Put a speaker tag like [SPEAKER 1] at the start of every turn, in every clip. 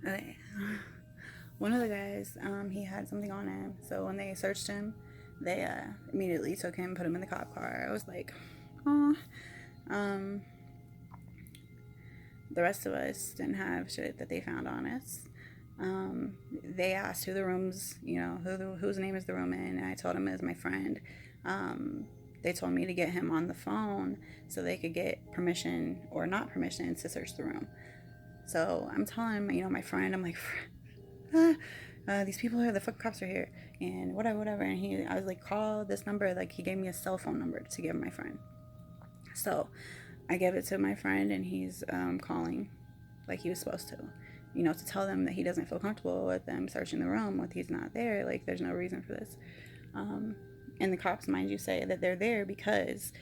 [SPEAKER 1] Okay. One of the guys, he had something on him. So when they searched him, they immediately took him, put him in the cop car. I was like, oh. Um, the rest of us didn't have shit that they found on us. They asked who the room's, whose name is the room in, and I told them it was my friend. They told me to get him on the phone so they could get permission or not permission to search the room. So I'm telling, my friend, I'm like, these people here, the fuck cops are here, and whatever, whatever. And I was like, call this number. Like, he gave me a cell phone number to give my friend. So I gave it to my friend, and he's calling like he was supposed to. To tell them that he doesn't feel comfortable with them searching the room with he's not there. Like, there's no reason for this. Um, and the cops, mind you, say that they're there because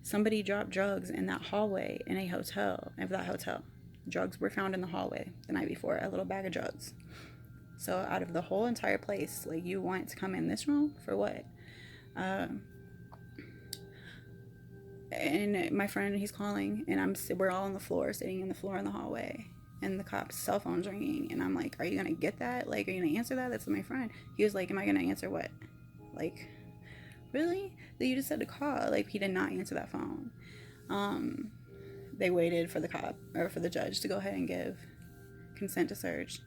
[SPEAKER 1] somebody dropped drugs in that hallway in a hotel, of that hotel. Drugs were found in the hallway the night before, a little bag of drugs. So out of the whole entire place, like, you want to come in this room for what? Um, and my friend, he's calling, and we're all on the floor, sitting in the floor in the hallway, and the cop's cell phone's ringing, and I'm like, are you gonna get that? Like, are you gonna answer that? That's my friend. He was like, am I gonna answer what? Like, really? That you just said to call? Like, he did not answer that phone. Um, they waited for the cop or for the judge to go ahead and give consent to search.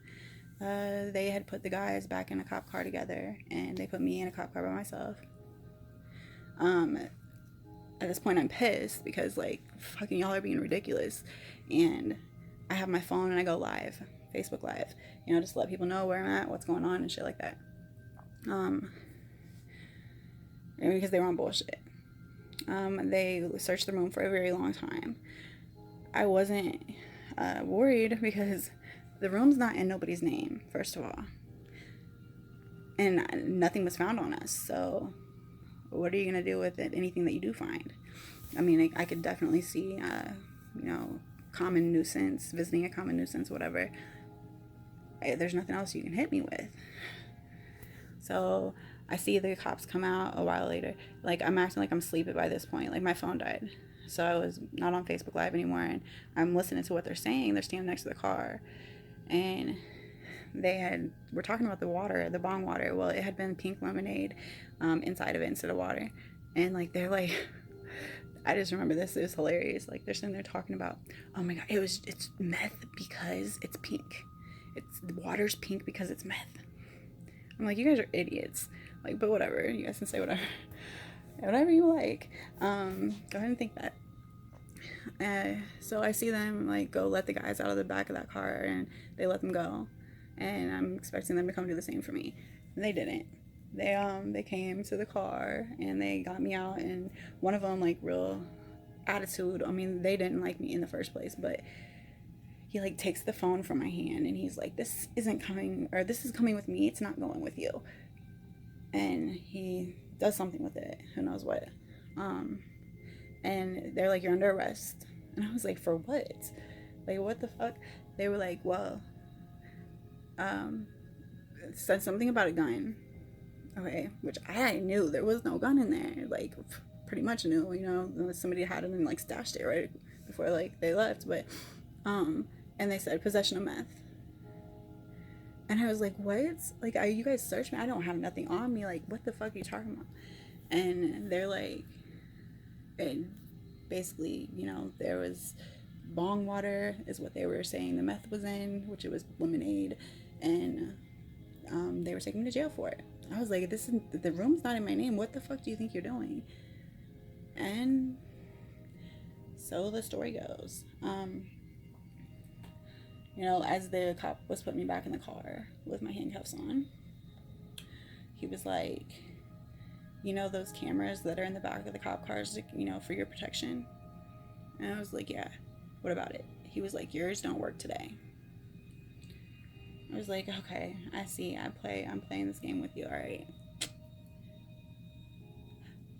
[SPEAKER 1] They had put the guys back in a cop car together, and they put me in a cop car by myself. Um, at this point, I'm pissed because, like, fucking y'all are being ridiculous. And I have my phone and I go live, Facebook Live, just to let people know where I'm at, what's going on, and shit like that. Um, and because they were on bullshit. They searched the room for a very long time. I wasn't worried because the room's not in nobody's name, first of all. And nothing was found on us. So what are you going to do with it? Anything that you do find? I mean, I could definitely see, common nuisance, visiting a common nuisance, whatever. There's nothing else you can hit me with. So I see the cops come out a while later. Like, I'm acting like I'm asleep by this point. Like, my phone died. So I was not on Facebook Live anymore, and I'm listening to what they're saying. They're standing next to the car, and we're talking about the water, the bong water. Well, it had been pink lemonade inside of it instead of water. And, like, they're like, I just remember this. It was hilarious. Like, they're sitting there talking about, oh my God, it's meth because it's pink. The water's pink because it's meth. I'm like, you guys are idiots. Like, but whatever. You guys can say whatever. Whatever you like. Go ahead and think that. So I see them, like, go let the guys out of the back of that car, and they let them go. And I'm expecting them to come do the same for me. And they didn't. They came to the car and they got me out, and one of them, like, real attitude. I mean, they didn't like me in the first place, but he, like, takes the phone from my hand and he's like, this isn't coming, or this is coming with me, it's not going with you. And he does something with it, who knows what. And they're like, you're under arrest. And I was like, for what? Like, what the fuck? They were like, well, said something about a gun. Okay, which I knew there was no gun in there. Like, pretty much knew, somebody had it and, like, stashed it right before, like, they left. But and they said possession of meth. And I was like, what? Like, you guys searched me? I don't have nothing on me. Like, what the fuck are you talking about? And they're like, and basically, there was bong water is what they were saying the meth was in, which it was lemonade, and they were taking me to jail for it. I was like, the room's not in my name. What the fuck do you think you're doing? And so the story goes. As the cop was putting me back in the car with my handcuffs on, he was like, those cameras that are in the back of the cop cars, for your protection? And I was like, yeah, what about it? He was like, yours don't work today. I was like, okay, I see. I'm playing this game with you, all right.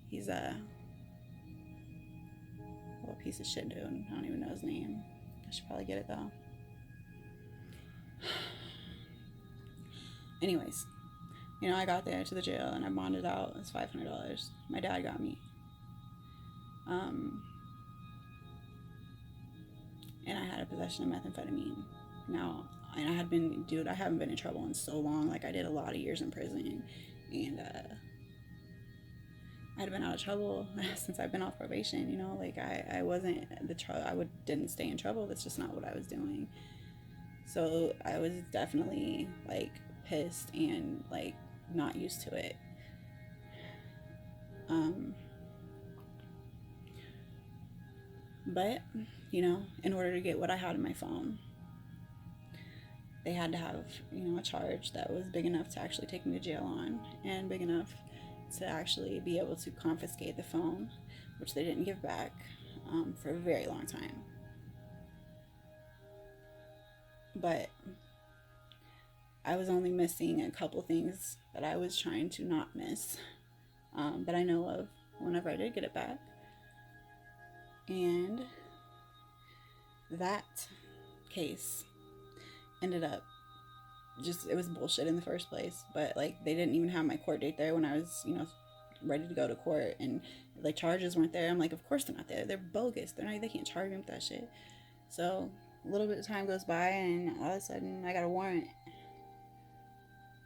[SPEAKER 1] He's a piece of shit dude. I don't even know his name. I should probably get it though. Anyways, I got there to the jail and I bonded out. It's $500. My dad got me. And I had a possession of methamphetamine. Now, and I haven't been in trouble in so long. Like, I did a lot of years in prison, and I'd been out of trouble since I've been off probation. You know, like I wasn't didn't stay in trouble. That's just not what I was doing. So I was definitely like pissed and like not used to it. But you know, in order to get what I had in my phone, they had to have, you know, a charge that was big enough to actually take me to jail on, and big enough to actually be able to confiscate the phone, which they didn't give back for a very long time. But I was only missing a couple things that I was trying to not miss, that I know of whenever I did get it back. And that case ended up it was bullshit in the first place. But like, they didn't even have my court date there when I was, you know, ready to go to court, and like, charges weren't there. I'm like, of course they're not there. They're bogus. They can't charge me with that shit. So a little bit of time goes by, and all of a sudden I got a warrant.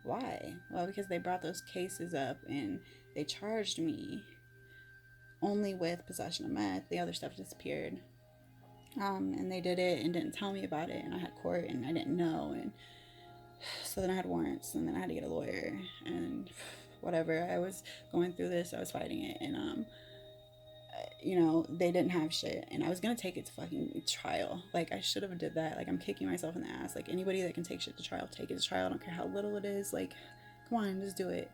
[SPEAKER 1] Why? Well, because they brought those cases up and they charged me only with possession of meth. The other stuff disappeared. And they did it and didn't tell me about it, and I had court and I didn't know, and so then I had warrants, and then I had to get a lawyer, and whatever. I was going through this, I was fighting it, and you know, they didn't have shit, and I was gonna take it to fucking trial. Like, I should have did that. Like, I'm kicking myself in the ass. Like, anybody that can take shit to trial, take it to trial. I don't care how little it is. Like, come on, just do it.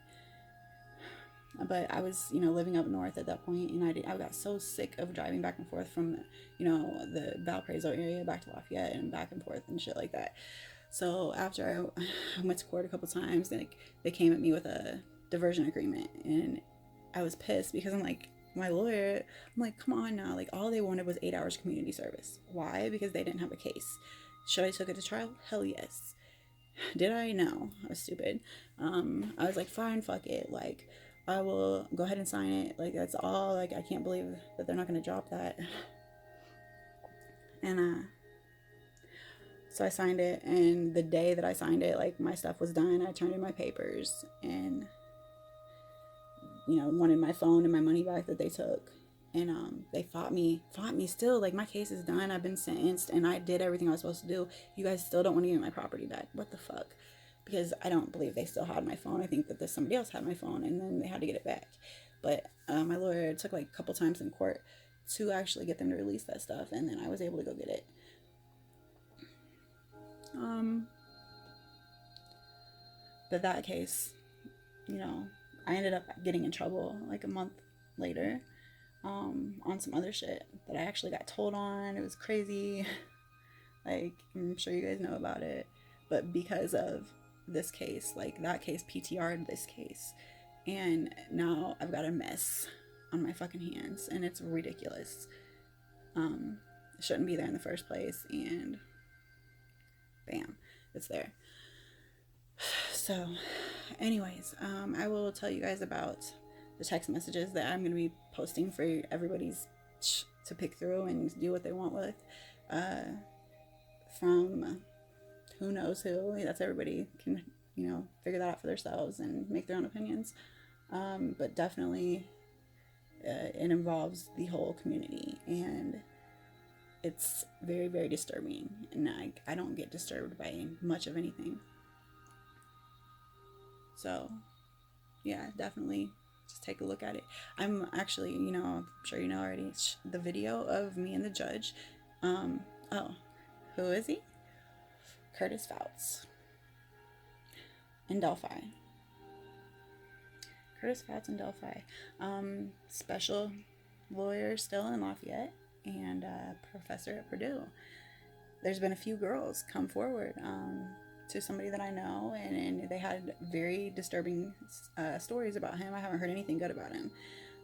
[SPEAKER 1] But I was, you know, living up north at that point, and I got so sick of driving back and forth from, you know, the Valparaiso area back to Lafayette and back and forth and shit like that. So after I went to court a couple times, like, they came at me with a diversion agreement, and I was pissed because I'm like, my lawyer, I'm like, come on now. Like, all they wanted was 8 hours community service. Why? Because they didn't have a case. Should I took it to trial? Hell yes. Did I? No. I was stupid. I was like, fine, fuck it. Like, I will go ahead and sign it. Like, that's all. Like, I can't believe that they're not going to drop that. And so I signed it, and the day that I signed it, like, my stuff was done. I turned in my papers, and, you know, wanted my phone and my money back that they took. And they fought me still. Like, my case is done. I've been sentenced, and I did everything I was supposed to do. You guys still don't want to give me my property back. What the fuck? Because I don't believe they still had my phone. I think that somebody else had my phone, and then they had to get it back. But my lawyer took like a couple times in court to actually get them to release that stuff, and then I was able to go get it. But that case, you know, I ended up getting in trouble like a month later on some other shit that I actually got told on. It was crazy. Like, I'm sure you guys know about it. But because of this case, like, that case PTR'd this case, and now I've got a mess on my fucking hands, and it's ridiculous. It shouldn't be there in the first place, and bam, it's there. So anyways, I will tell you guys about the text messages that I'm going to be posting for everybody's to pick through and do what they want with, from who knows who. That's, everybody can, you know, figure that out for themselves and make their own opinions. But definitely it involves the whole community, and it's very, very disturbing, and I don't get disturbed by much of anything. So yeah, definitely just take a look at it. I'm actually, you know, I'm sure you know already, the video of me and the judge. Oh, who is he? Curtis Fouts in Delphi. Curtis Fouts in Delphi. Special lawyer still in Lafayette, and professor at Purdue. There's been a few girls come forward to somebody that I know, and they had very disturbing stories about him. I haven't heard anything good about him.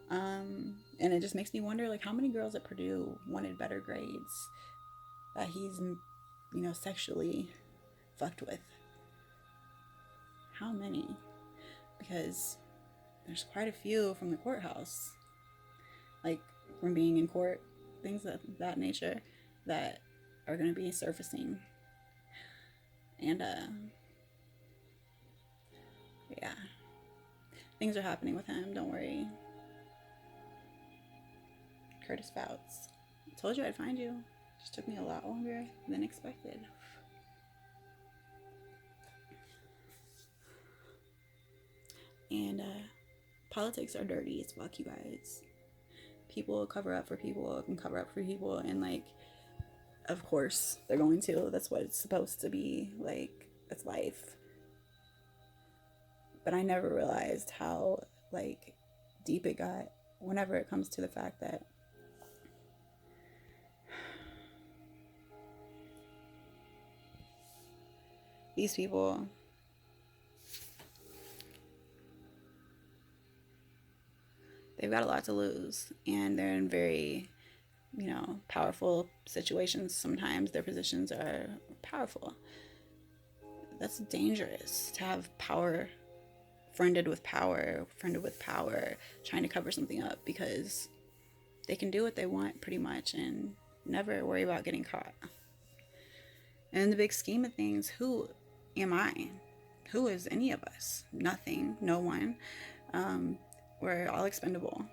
[SPEAKER 1] And it just makes me wonder, like, how many girls at Purdue wanted better grades that he's, you know, sexually fucked with? How many? Because there's quite a few from the courthouse, like from being in court, things of that nature, that are going to be surfacing. And yeah, things are happening with him. Don't worry. Curtis Fouts. I told you I'd find you. Just took me a lot longer than expected. And politics are dirty as fuck, you guys. People cover up for people and cover up for people, and like, of course they're going to. That's what it's supposed to be. Like, that's life. But I never realized how like deep it got whenever it comes to the fact that these people, they've got a lot to lose, and they're in very, powerful situations. Sometimes their positions are powerful. That's dangerous to have power friended with power, trying to cover something up, because they can do what they want pretty much and never worry about getting caught. And in the big scheme of things, who am I? Who is any of us? Nothing, no one. We're all expendable.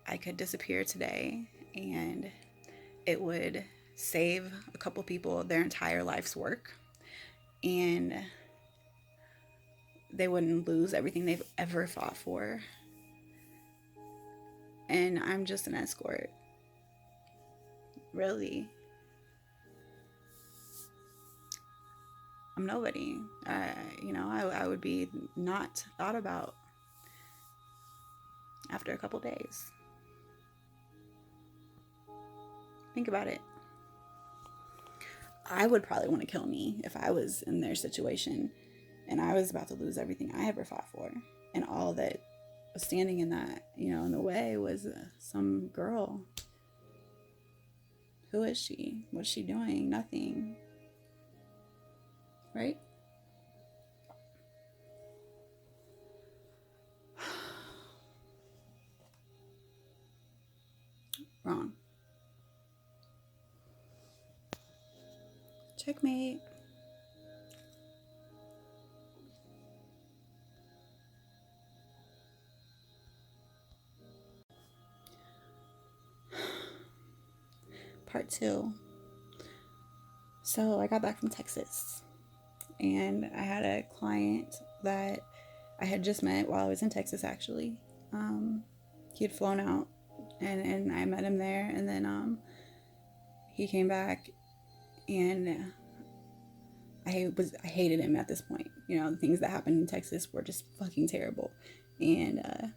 [SPEAKER 1] I could disappear today and it would save a couple people their entire life's work, and they wouldn't lose everything they've ever fought for. And I'm just an escort. Really. I'm nobody. I would be not thought about after a couple days. Think about it. I would probably want to kill me if I was in their situation and I was about to lose everything I ever fought for. And all that was standing in that, in the way was some girl. Who is she? What's she doing? Nothing. Right? Wrong. Checkmate. Part 2. So I got back from Texas, and I had a client that I had just met while I was in Texas, actually. He had flown out, and I met him there, and then he came back, and I hated him at this point. The things that happened in Texas were just fucking terrible. And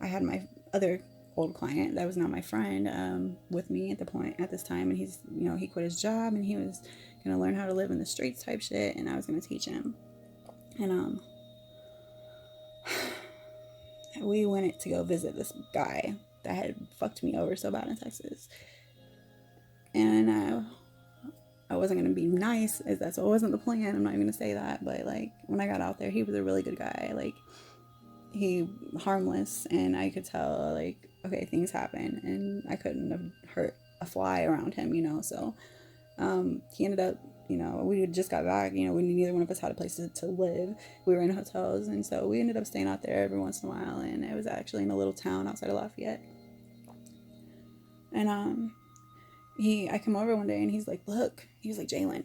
[SPEAKER 1] I had my other old client that was not my friend with me at this time, and he's he quit his job and he was gonna learn how to live in the streets type shit, and I was gonna teach him. And we went to go visit this guy that had fucked me over so bad in Texas, and I wasn't gonna be nice, as that's what wasn't the plan. I'm not even gonna say that, but like, when I got out there, he was a really good guy. Like, he harmless, and I could tell, like, okay, things happen, and I couldn't have hurt a fly around him, so he ended up, we had just got back, neither one of us had a place to live. We were in hotels, and so we ended up staying out there every once in a while, and it was actually in a little town outside of Lafayette. And I come over one day, and he's like, look, Jaylen,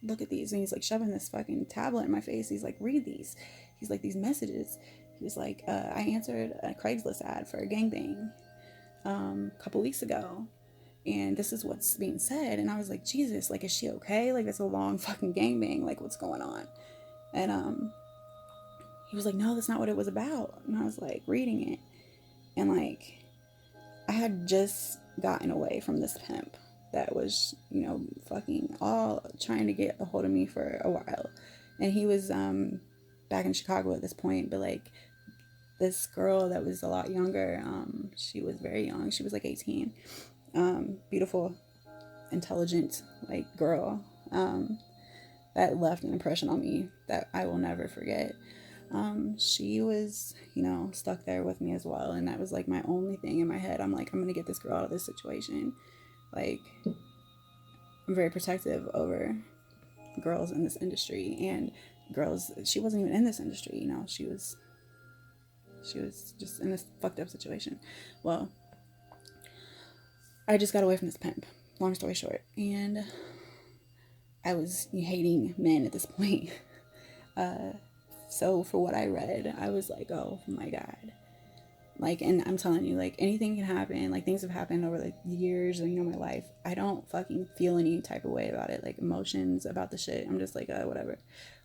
[SPEAKER 1] look at these, and he's like shoving this fucking tablet in my face. He's like, read these. He's like, these messages. He was like, I answered a Craigslist ad for a gangbang a couple weeks ago, and this is what's being said. And I was like, Jesus, like, is she okay? Like, that's a long fucking gangbang. Like, what's going on? And he was like, no, that's not what it was about. And I was like, reading it, and like, I had just gotten away from this pimp that was, fucking all trying to get a hold of me for a while. And he was back in Chicago at this point, but like, this girl that was a lot younger, she was very young. She was like 18. Beautiful, intelligent, like, girl that left an impression on me that I will never forget. She was, stuck there with me as well, and that was like my only thing in my head. I'm like, I'm gonna get this girl out of this situation. Like, I'm very protective over girls in this industry, and girls, she wasn't even in this industry, you know, she was just in this fucked up situation. Well, I just got away from this pimp, long story short, and I was hating men at this point. So for what I read, I was like, oh my God. Like, and I'm telling you, like, anything can happen. Like, things have happened over the years, you know, my life. I don't fucking feel any type of way about it. Like, emotions about the shit. I'm just like, whatever.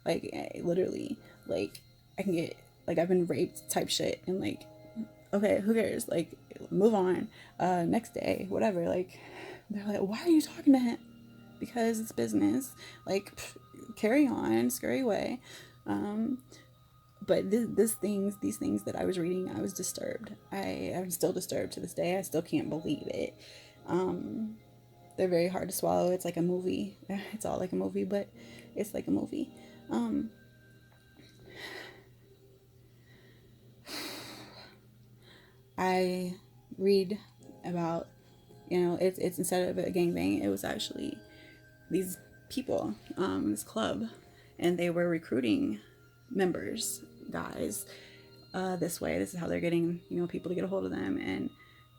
[SPEAKER 1] Like, literally, like, I can get, like, I've been raped type shit. And, like, okay, who cares? Like, move on. Next day, whatever. Like, they're like, why are you talking to him? Because it's business. Like, carry on, scurry away. But these things that I was reading, I was disturbed. I'm still disturbed to this day. I still can't believe it. They're very hard to swallow. It's like a movie. It's all like a movie, but it's like a movie. I read about, you know, it's instead of a gangbang, it was actually these people, this club, and they were recruiting members, guys, this way. This is how they're getting, you know, people to get a hold of them, and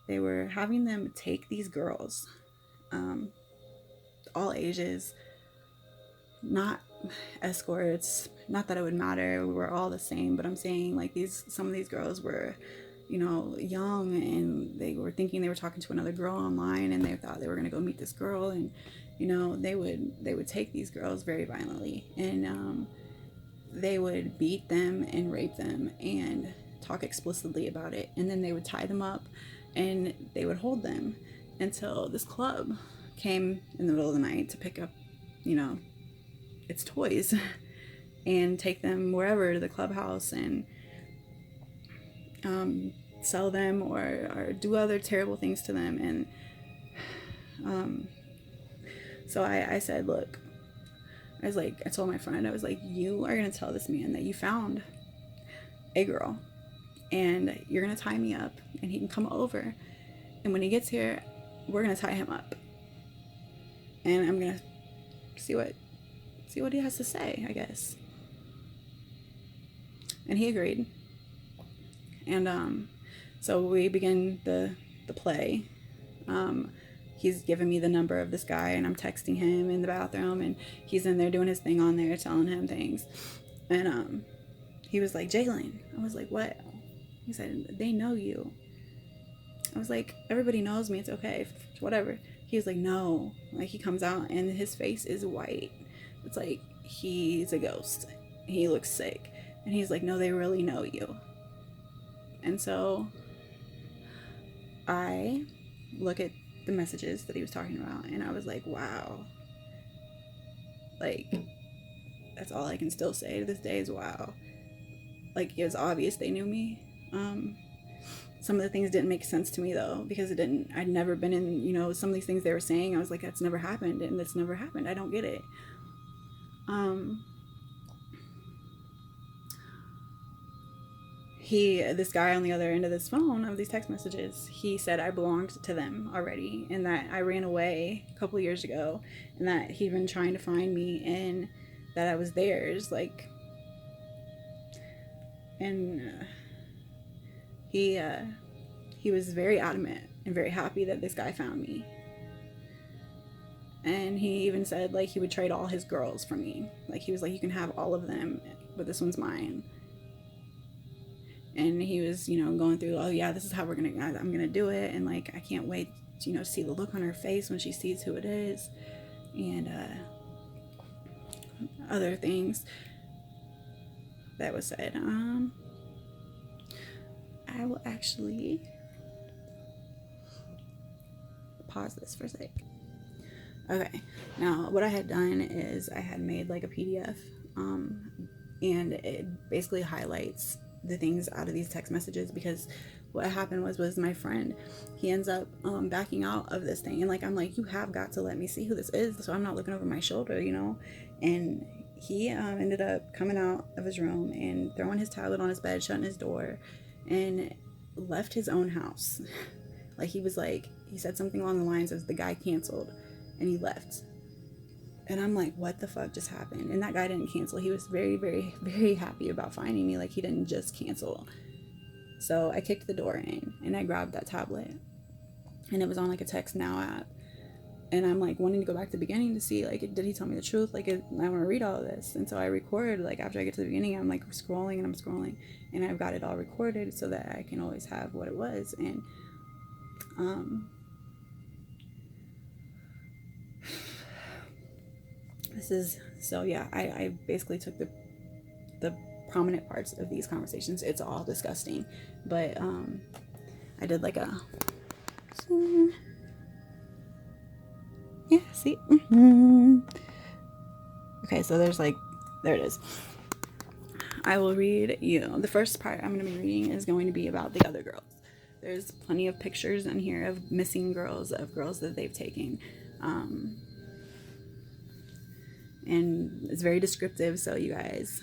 [SPEAKER 1] they were having them take these girls, all ages, not escorts. Not that it would matter. We were all the same, but I'm saying, like, some of these girls were, you know, young, and they were thinking they were talking to another girl online, and they thought they were going to go meet this girl, and, you know, they would take these girls very violently, and they would beat them and rape them and talk explicitly about it, and then they would tie them up and they would hold them until this club came in the middle of the night to pick up, you know, its toys and take them wherever, to the clubhouse, and sell them or do other terrible things to them. And so I said, look, I told my friend, I was like, you are going to tell this man that you found a girl, and you're going to tie me up, and he can come over, and when he gets here, we're going to tie him up, and I'm going to see what he has to say, I guess. And he agreed. And so we begin the play. He's given me the number of this guy, and I'm texting him in the bathroom, and he's in there doing his thing on there, telling him things. And he was like, Jaylen. I was like, what? He said, they know you. I was like, everybody knows me. It's okay. Whatever. He was like, no. Like, he comes out, and his face is white. It's like he's a ghost. He looks sick. And he's like, no, they really know you. And so I look at the messages that he was talking about, and I was like, wow. Like, that's all I can still say to this day is wow. Like, it was obvious they knew me. Some of the things didn't make sense to me, though, because I'd never been in, you know, some of these things they were saying. I was like, that's never happened, and that's never happened. I don't get it. This guy on the other end of this phone, of these text messages, he said I belonged to them already, and that I ran away a couple years ago, and that he'd been trying to find me, and that I was theirs, like, and he was very adamant and very happy that this guy found me. And he even said, like, he would trade all his girls for me. Like, he was like, you can have all of them, but this one's mine. And he was, you know, going through, oh yeah, this is how I'm gonna do it, and like, I can't wait, you know, to see the look on her face when she sees who it is, and other things that was said. I will actually pause this for a sec. Okay, now what I had done is I had made like a PDF, and it basically highlights the things out of these text messages, because what happened was my friend, he ends up backing out of this thing, and like, I'm like, you have got to let me see who this is, so I'm not looking over my shoulder, you know. And he ended up coming out of his room and throwing his tablet on his bed, shutting his door, and left his own house. Like, he said something along the lines of, the guy canceled, and he left. And I'm like, what the fuck just happened? And that guy didn't cancel. He was very, very, very happy about finding me. Like, he didn't just cancel. So I kicked the door in and I grabbed that tablet. And it was on like a Text Now app. And I'm like wanting to go back to the beginning to see, like, did he tell me the truth? Like, I want to read all of this. And so I record, like, after I get to the beginning, I'm like scrolling and I'm scrolling. And I've got it all recorded so that I can always have what it was. And, this is, so yeah, I basically took the prominent parts of these conversations. It's all disgusting. But, I did like a, yeah, see? Okay, so there's like, there it is. I will read you. The first part I'm going to be reading is going to be about the other girls. There's plenty of pictures in here of missing girls, of girls that they've taken. And it's very descriptive, so you guys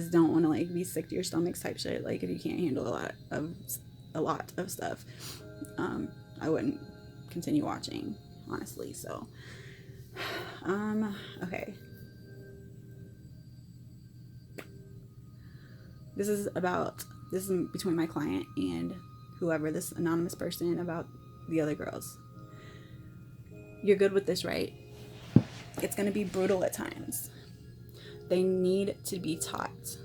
[SPEAKER 1] don't want to like be sick to your stomachs type shit, like if you can't handle a lot of stuff, I wouldn't continue watching, honestly. So okay, this is between my client and whoever, this anonymous person, about the other girls. You're good with this, right? It's going to be brutal at times. They need to be taught.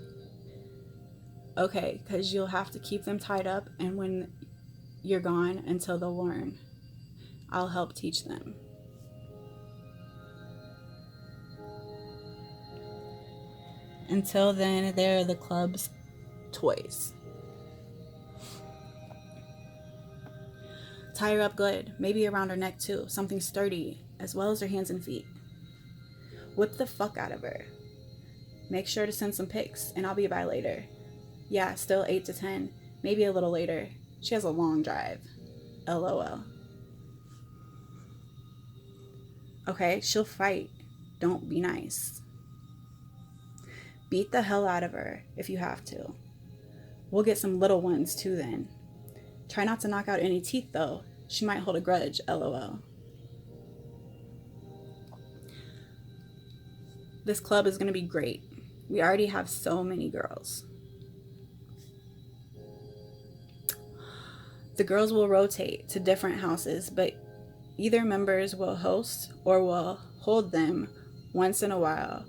[SPEAKER 1] Okay, because you'll have to keep them tied up, and when you're gone, until they'll learn, I'll help teach them. Until then, they're the club's toys. Tie her up good, maybe around her neck too, something sturdy, as well as her hands and feet. Whip the fuck out of her. Make sure to send some pics, and I'll be by later. Yeah, still 8 to 10, maybe a little later. She has a long drive. LOL. Okay, she'll fight. Don't be nice. Beat the hell out of her if you have to. We'll get some little ones too then. Try not to knock out any teeth though. She might hold a grudge. LOL. This club is going to be great. We already have so many girls. The girls will rotate to different houses, but either members will host or will hold them once in a while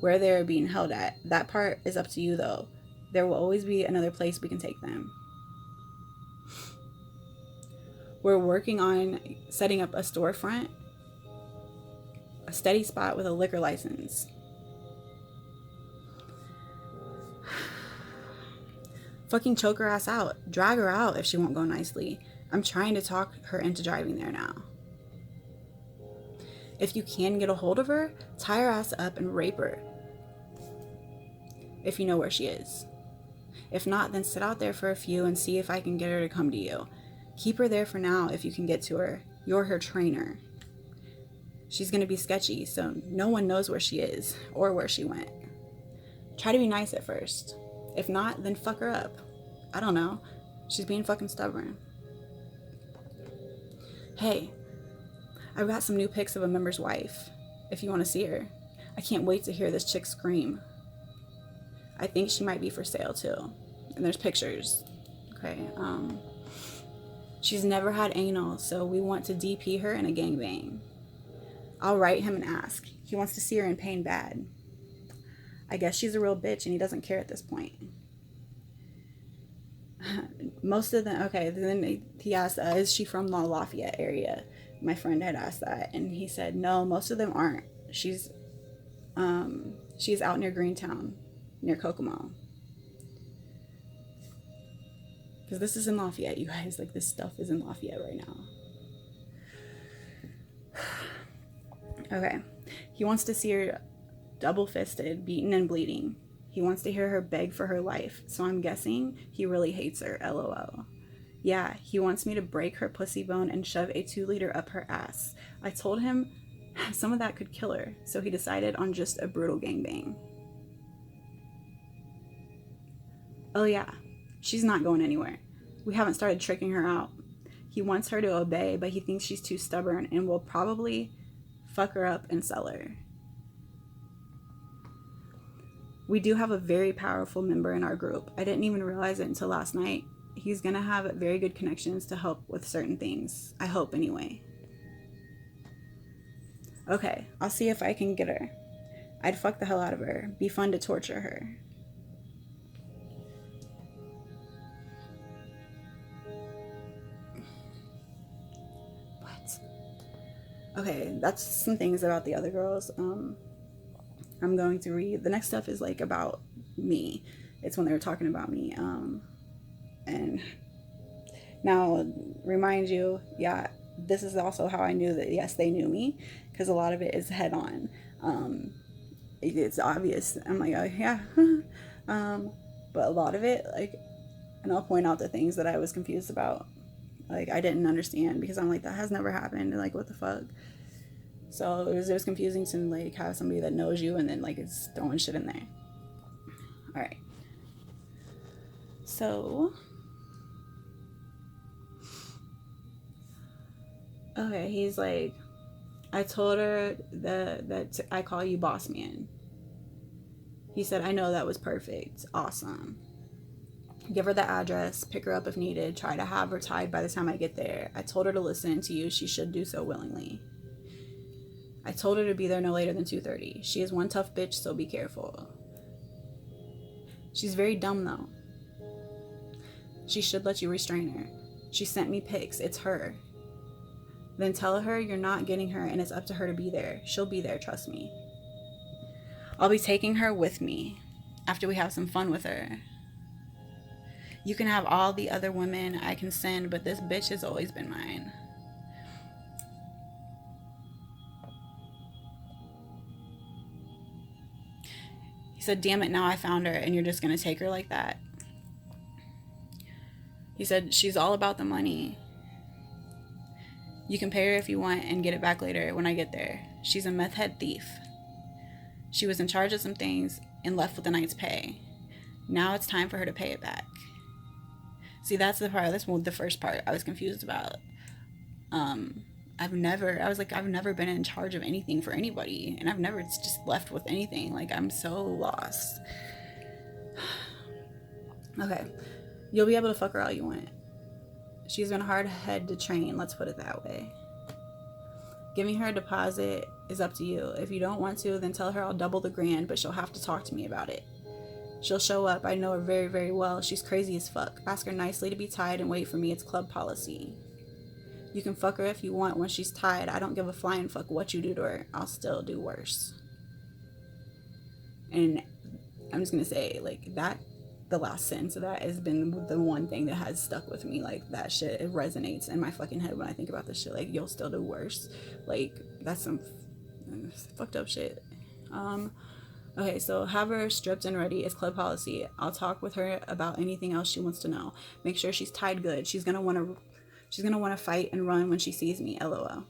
[SPEAKER 1] where they're being held at. That part is up to you though. There will always be another place we can take them. We're working on setting up a storefront, a steady spot with a liquor license. Fucking choke her ass out. Drag her out if she won't go nicely. I'm trying to talk her into driving there now. If you can get a hold of her, tie her ass up and rape her. If you know where she is. If not, then sit out there for a few and see if I can get her to come to you. Keep her there for now if you can get to her. You're her trainer. She's going to be sketchy, so no one knows where she is or where she went. Try to be nice at first. If not, then fuck her up. I don't know. She's being fucking stubborn. Hey, I've got some new pics of a member's wife, if you want to see her. I can't wait to hear this chick scream. I think she might be for sale too. And there's pictures. Okay, she's never had anal, so we want to DP her in a gangbang. I'll write him and ask. He wants to see her in pain bad. I guess she's a real bitch and he doesn't care at this point. Most of them, okay, then he asked, is she from the Lafayette area? My friend had asked that, and he said, no, most of them aren't. She's out near Greentown, near Kokomo. Because this is in Lafayette, you guys. Like, this stuff is in Lafayette right now. Okay. He wants to see her double-fisted, beaten and bleeding. He wants to hear her beg for her life, so I'm guessing he really hates her, LOL. Yeah, he wants me to break her pussy bone and shove a 2-liter up her ass. I told him some of that could kill her, so he decided on just a brutal gangbang. Oh yeah, she's not going anywhere. We haven't started tricking her out. He wants her to obey, but he thinks she's too stubborn and will probably fuck her up, and sell her. We do have a very powerful member in our group. I didn't even realize it until last night. He's gonna have very good connections to help with certain things. I hope, anyway. Okay, I'll see if I can get her. I'd fuck the hell out of her. Be fun to torture her. What? Okay, that's some things about the other girls. I'm going to read. The next stuff is like about me. It's when they were talking about me. And now, remind you, yeah, this is also how I knew that, yes, they knew me, because a lot of it is head on. It's obvious. I'm like, oh, yeah. But a lot of it, like, and I'll point out the things that I was confused about. Like, I didn't understand, because I'm like, that has never happened. Like, what the fuck? So it was confusing to, like, have somebody that knows you and then, like, it's throwing shit in there. All right. So, okay, he's like, I told her that I call you boss man. He said, I know, that was perfect. Awesome. Give her the address, pick her up if needed, try to have her tied by the time I get there. I told her to listen to you. She should do so willingly. I told her to be there no later than 2:30. She is one tough bitch, so be careful. She's very dumb, though. She should let you restrain her. She sent me pics. It's her. Then tell her you're not getting her and it's up to her to be there. She'll be there, trust me. I'll be taking her with me after we have some fun with her. You can have all the other women I can send, but this bitch has always been mine. He said, damn it, now I found her and you're just going to take her like that? He said, she's all about the money. You can pay her if you want and get it back later when I get there. She's a meth head thief. She was in charge of some things and left with the night's pay. Now it's time for her to pay it back. See, that's the part, that's the first part I was confused about. I've never been in charge of anything for anybody, and I've never just left with anything. Like, I'm so lost. Okay, you'll be able to fuck her all you want. She's been a hard head to train, let's put it that way. Giving her a deposit is up to you. If you don't want to, then tell her I'll double the grand, but she'll have to talk to me about it. She'll show up. I know her very, very well. She's crazy as fuck. Ask her nicely to be tied and wait for me. It's club policy. You can fuck her if you want when she's tied. I don't give a flying fuck what you do to her. I'll still do worse. And I'm just going to say, like, that, the last sentence of that has been the one thing that has stuck with me. Like, that shit, it resonates in my fucking head when I think about this shit. Like, you'll still do worse. Like, that's some fucked up shit. Okay, so have her stripped and ready. It's club policy. I'll talk with her about anything else she wants to know. Make sure she's tied good. She's gonna want to fight and run when she sees me. LOL.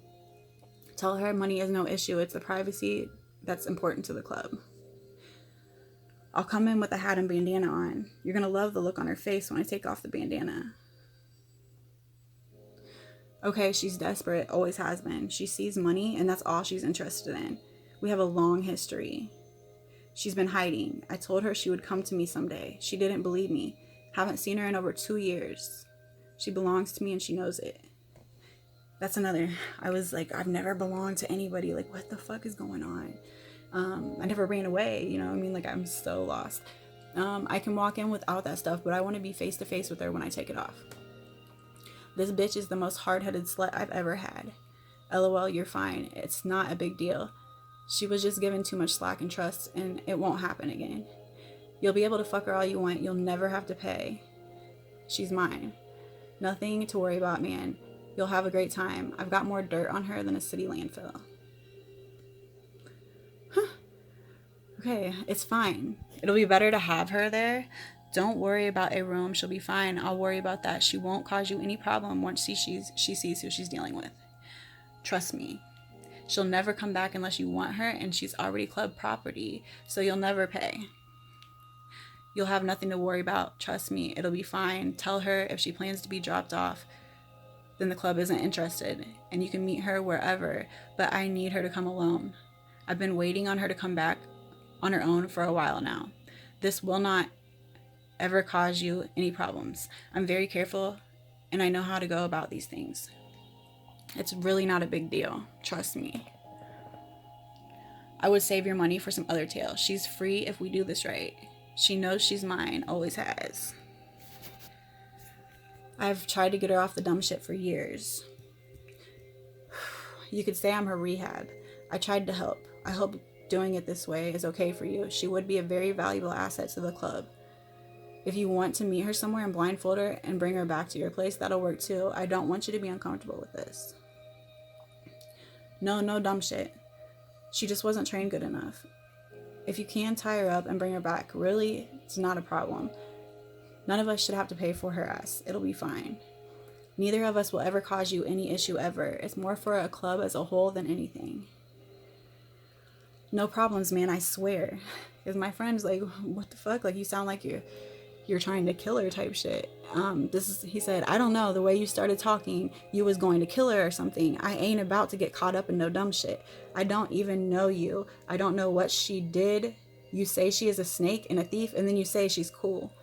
[SPEAKER 1] Tell her money is no issue. It's the privacy that's important to the club. I'll come in with a hat and bandana on. You're gonna love the look on her face when I take off the bandana. Okay, she's desperate. Always has been. She sees money, and that's all she's interested in. We have a long history. She's been hiding. I told her she would come to me someday. She didn't believe me. Haven't seen her in over 2 years. She belongs to me and she knows it. That's another. I was like, I've never belonged to anybody. Like, what the fuck is going on? I never ran away. You know what I mean? Like, I'm so lost. I can walk in without that stuff, but I want to be face to face with her when I take it off. This bitch is the most hard-headed slut I've ever had. LOL, you're fine. It's not a big deal. She was just given too much slack and trust, and it won't happen again. You'll be able to fuck her all you want. You'll never have to pay. She's mine. Nothing to worry about, man. You'll have a great time. I've got more dirt on her than a city landfill. Huh. Okay, it's fine. It'll be better to have her there. Don't worry about a room. She'll be fine. I'll worry about that. She won't cause you any problem once she sees who she's dealing with. Trust me. She'll never come back unless you want her, and she's already club property, so you'll never pay. You'll have nothing to worry about. Trust me, it'll be fine. Tell her if she plans to be dropped off, then the club isn't interested, and you can meet her wherever, but I need her to come alone. I've been waiting on her to come back on her own for a while now. This will not ever cause you any problems. I'm very careful, and I know how to go about these things. It's really not a big deal. Trust me. I would save your money for some other tail. She's free if we do this right. She knows she's mine, always has. I've tried to get her off the dumb shit for years. You could say I'm her rehab. I tried to help. I hope doing it this way is okay for you. She would be a very valuable asset to the club. If you want to meet her somewhere and blindfold her and bring her back to your place, that'll work too. I don't want you to be uncomfortable with this. No dumb shit. She just wasn't trained good enough. If you can tie her up and bring her back, really, it's not a problem. None of us should have to pay for her ass. It'll be fine. Neither of us will ever cause you any issue ever. It's more for a club as a whole than anything. No problems, man, I swear. Because my friend's like, what the fuck? Like, you sound like you're trying to kill her type shit. He said, I don't know, the way you started talking, you was going to kill her or something. I ain't about to get caught up in no dumb shit. I don't even know you. I don't know what she did. You say she is a snake and a thief, and then you say she's cool.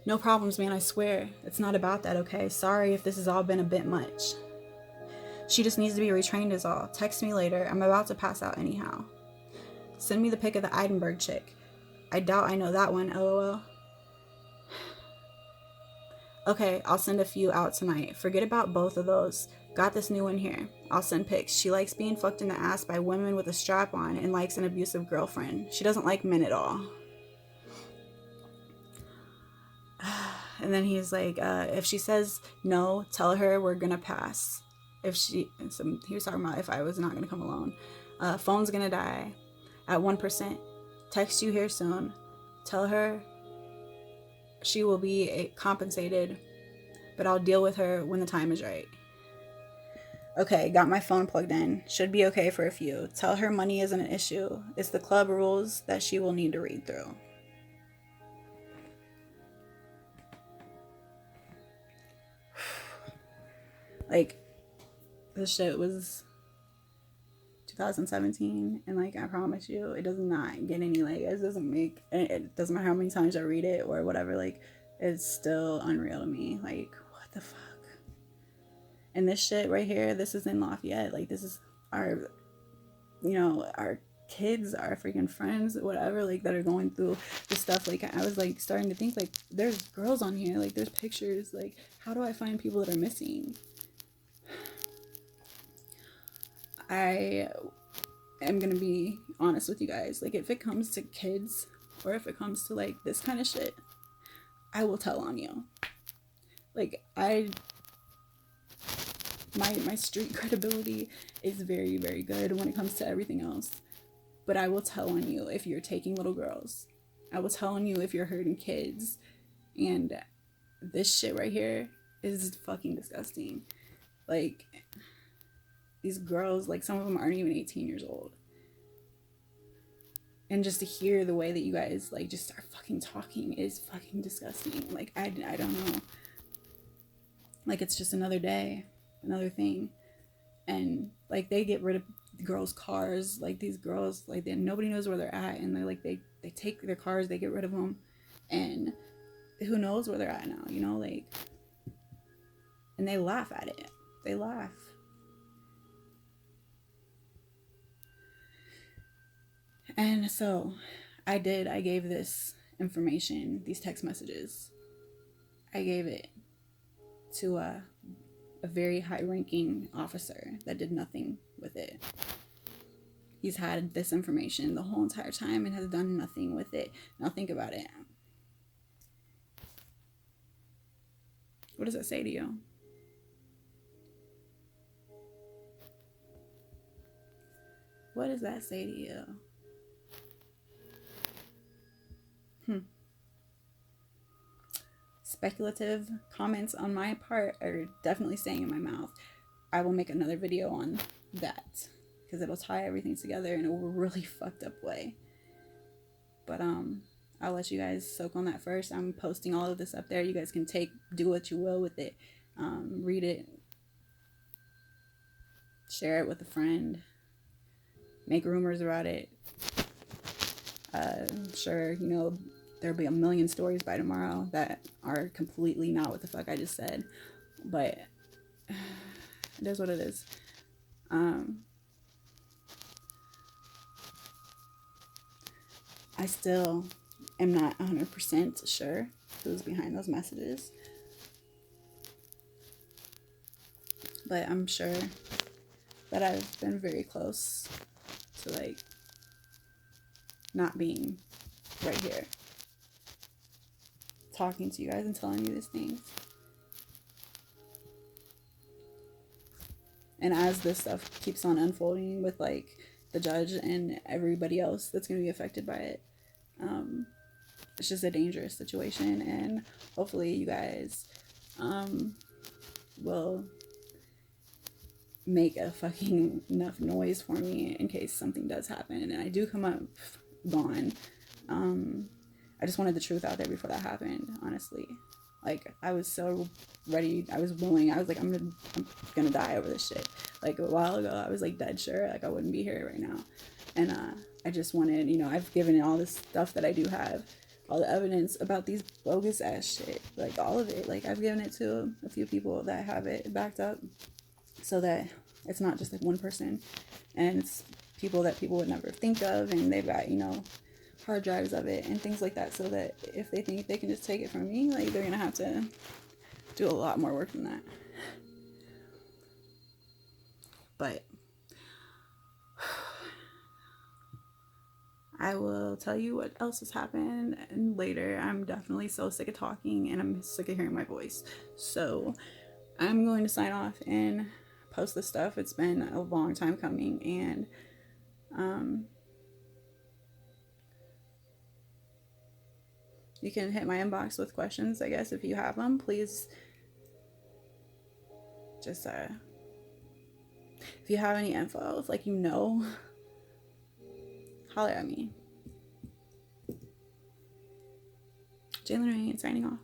[SPEAKER 1] No problems, man, I swear. It's not about that, okay? Sorry if this has all been a bit much. She just needs to be retrained is all. Text me later. I'm about to pass out anyhow. Send me the pic of the Edinburgh chick. I doubt I know that one, lol. Okay, I'll send a few out tonight. Forget about both of those. Got this new one here. I'll send pics. She likes being fucked in the ass by women with a strap on and likes an abusive girlfriend. She doesn't like men at all. And then he's like, if she says no, tell her we're gonna pass. He was talking about if I was not gonna come alone. Phone's gonna die at 1%. Text you here soon. Tell her she will be compensated, but I'll deal with her when the time is right. Okay, got my phone plugged in. Should be okay for a few. Tell her money isn't an issue. It's the club rules that she will need to read through. Like, this shit was 2017, and like, I promise you, it does not get any, like, it doesn't matter how many times I read it or whatever, like, it's still unreal to me. Like, what the fuck? And this shit right here, this is in Lafayette. Like, this is our kids, our freaking friends, whatever, like, that are going through this stuff. Like, I was like starting to think, like, there's girls on here, like, there's pictures, like, how do I find people that are missing? I am gonna be honest with you guys. Like, if it comes to kids, or if it comes to like this kind of shit, I will tell on you. Like, my street credibility is very, very good when it comes to everything else. But I will tell on you if you're taking little girls. I will tell on you if you're hurting kids. And this shit right here is fucking disgusting. Like, these girls, like, some of them aren't even 18 years old. And just to hear the way that you guys, like, just start fucking talking is fucking disgusting. Like, I don't know. Like, it's just another day, another thing. And, like, they get rid of girls' cars. Like, these girls, like, nobody knows where they're at. And they're like, they take their cars, they get rid of them. And who knows where they're at now, you know? Like, and they laugh at it. They laugh. And so I gave this information, these text messages, I gave it to a very high-ranking officer that did nothing with it. He's had this information the whole entire time and has done nothing with it. Now think about it. What does that say to you? What does that say to you? Speculative comments on my part are definitely staying in my mouth. I will make another video on that because it'll tie everything together in a really fucked up way. But I'll let you guys soak on that first. I'm posting all of this up there. You guys can do what you will with it. read it, share it with a friend, make rumors about it. Sure, you know, there'll be a million stories by tomorrow that are completely not what the fuck I just said, but it is what it is. I still am not 100% sure who's behind those messages, but I'm sure that I've been very close to like not being right here talking to you guys and telling you these things. And as this stuff keeps on unfolding with like the judge and everybody else that's going to be affected by it, it's just a dangerous situation. And hopefully you guys will make a fucking enough noise for me in case something does happen and I do come up gone. I just wanted the truth out there before that happened, honestly. Like, I was so ready, I was willing, I was like, I'm gonna die over this shit. Like, a while ago, I was like dead sure, like, I wouldn't be here right now. And I just wanted, you know, I've given it all this stuff that I do have, all the evidence about these bogus ass shit, like, all of it. Like, I've given it to a few people that have it backed up so that it's not just like one person, and it's people that people would never think of, and they've got, you know, hard drives of it and things like that, so that if they think they can just take it from me, like, they're gonna have to do a lot more work than that. But I will tell you what else has happened later. I'm definitely so sick of talking and I'm sick of hearing my voice, so I'm going to sign off and post this stuff. It's been a long time coming, and you can hit my inbox with questions, I guess, if you have them. Please just if you have any info, if like, you know, holler at me. Jaylen signing off.